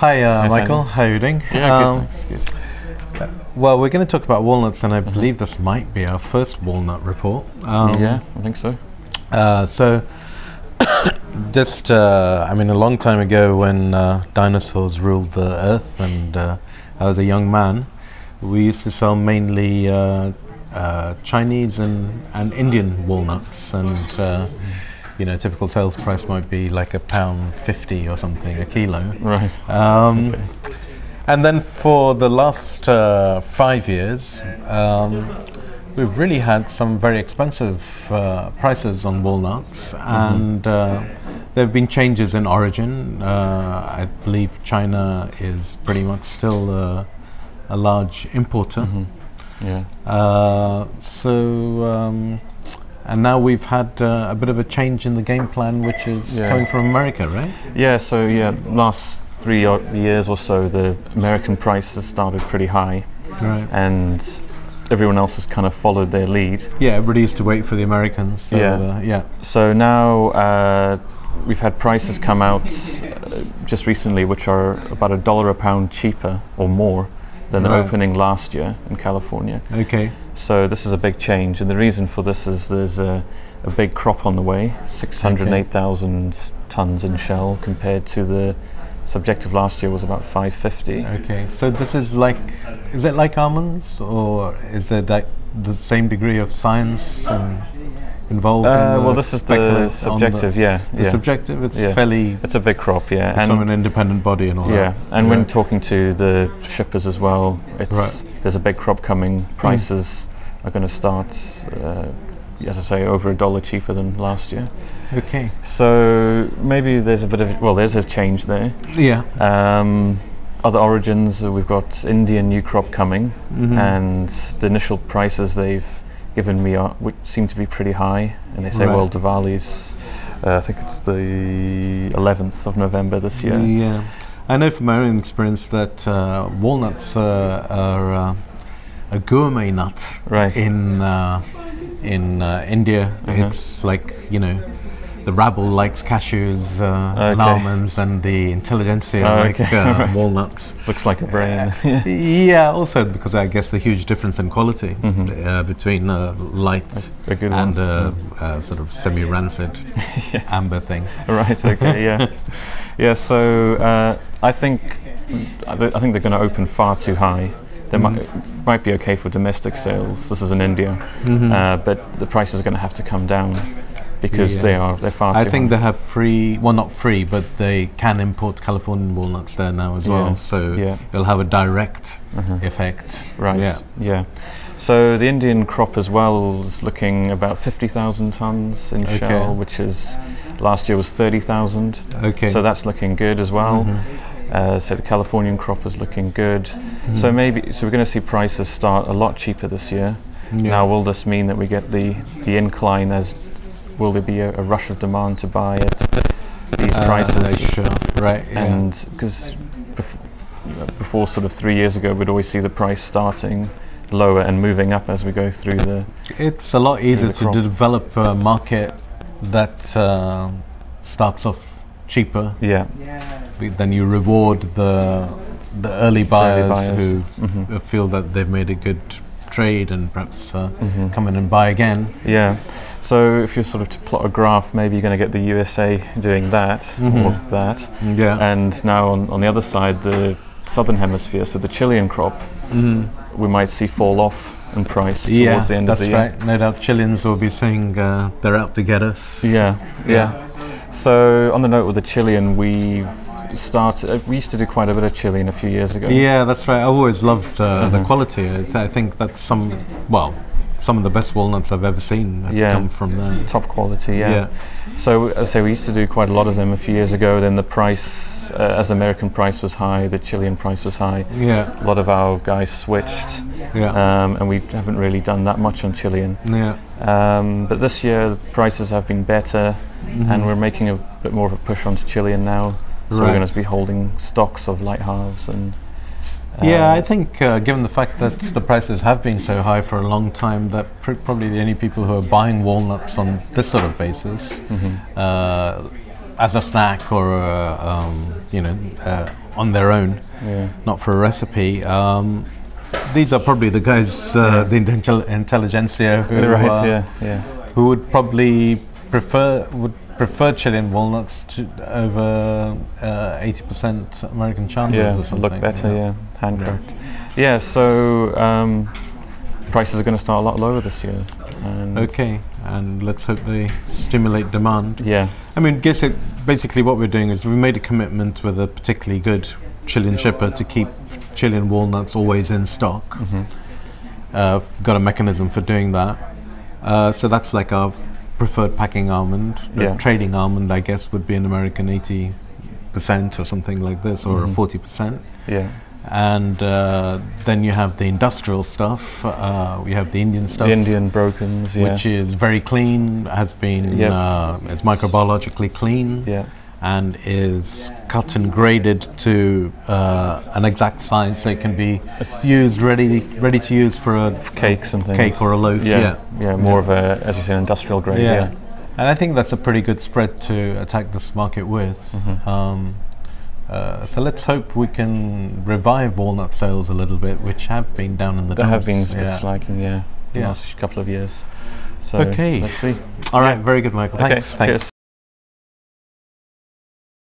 Hi, Hi, Michael. Simon. How are you doing? Yeah, good, thanks. Good. Well, we're going to talk about walnuts, and I believe this might be our first walnut report. Yeah, I think so. So, I mean, a long time ago when dinosaurs ruled the earth, and I was a young man, we used to sell mainly Chinese and Indian walnuts, and typical sales price might be like £1.50 or something a kilo. Right. Okay. And then for the last 5 years, we've really had some very expensive prices on walnuts, and there have been changes in origin. I believe China is pretty much still a large importer. Yeah. And now we've had a bit of a change in the game plan, which is coming from America, right? Yeah. So last 3 years or so, the American prices started pretty high, Right. and everyone else has kind of followed their lead. Yeah, everybody used to wait for the Americans. So, So now we've had prices come out just recently, which are about $1 a pound cheaper or more than the opening last year in California. Okay. So this is a big change, and the reason for this is there's a big crop on the way, 608,000 tons in shell, compared to the subjective last year was about 550. Okay, so this is is it like almonds, or is there like the same degree of science involved in the well, this is the subjective, The subjective, it's it's a big crop, it's from an independent body and all that. Yeah, and when talking to the shippers as well, there's a big crop coming. Prices are going to start, as I say, over $1 cheaper than last year. Okay. So maybe there's there's a change there. Yeah. Other origins, we've got Indian new crop coming, and the initial prices they've given me which seem to be pretty high, and they say, well, Diwali's, I think it's the 11th of November this year. Yeah, I know from my own experience that walnuts are a gourmet nut. Right. In India, it's like, the rabble likes cashews and almonds, and the intelligentsia like walnuts. Looks like a brain. Yeah, also because I guess the huge difference in quality between light and sort of semi-rancid amber thing. Right. Okay. Yeah. So I think they're going to open far too high. They might be okay for domestic sales. This is in India, but the prices are going to have to come down, because they're far too high. I think they have not free, but they can import Californian walnuts there now as well. So they'll have a direct effect. Right. Yeah. So the Indian crop as well is looking about 50,000 tons in shell, which is last year was 30,000. Okay. So that's looking good as well. So the Californian crop is looking good. So we're going to see prices start a lot cheaper this year. Now, will this mean that we get the incline? Will there be a rush of demand to buy at these prices? Sure. Right. And because before sort of 3 years ago, we'd always see the price starting lower and moving up as we go through the. It's a lot easier to develop a market that starts off cheaper. Yeah. Then you reward the early buyers who feel that they've made a good trade and perhaps come in and buy again. Yeah. So if you sort of to plot a graph, maybe you're going to get the USA doing that or that. Yeah. And now on the other side, the southern hemisphere, so the Chilean crop, we might see fall off in price towards the end of the year. That's right. No doubt Chileans will be saying they're out to get us. Yeah. So on the note with the Chilean, we used to do quite a bit of Chilean a few years ago. Yeah, that's right. I've always loved the quality. I think that's some of the best walnuts I've ever seen have come from there. Top quality, yeah. So as I say, we used to do quite a lot of them a few years ago. Then the price, as the American price was high, the Chilean price was high. Yeah. A lot of our guys switched. Yeah. And we haven't really done that much on Chilean. Yeah. But this year the prices have been better, and we're making a bit more of a push onto Chilean now. So we're going to be holding stocks of light halves and. I think given the fact that the prices have been so high for a long time, that probably the only people who are buying walnuts on this sort of basis as a snack or on their own, not for a recipe. These are probably the guys, the intelligentsia who would probably prefer Chilean walnuts to over 80% American chandlers or something. Look better, hand-cracked. Yeah, so prices are going to start a lot lower this year. And and let's hope they stimulate demand. Yeah. I mean, basically what we're doing is we've made a commitment with a particularly good Chilean shipper to keep Chilean walnuts always in stock. Got a mechanism for doing that. So that's like our preferred packing almond. Trading almond, I guess, would be an American 80% or something like this, or a 40%. Yeah. And then you have the industrial stuff. We have the Indian stuff. The Indian brokens, which is very clean, has been, it's microbiologically clean. Yeah. And is cut and graded to an exact size, so it can be used ready to use for cakes and things. Cake or a loaf. More of a, as you say, an industrial grade. And I think that's a pretty good spread to attack this market with. So let's hope we can revive walnut sales a little bit, which have been down in the dumps. They have been slacking, the last couple of years. So let's see. All right, very good, Michael. Thanks. Cheers.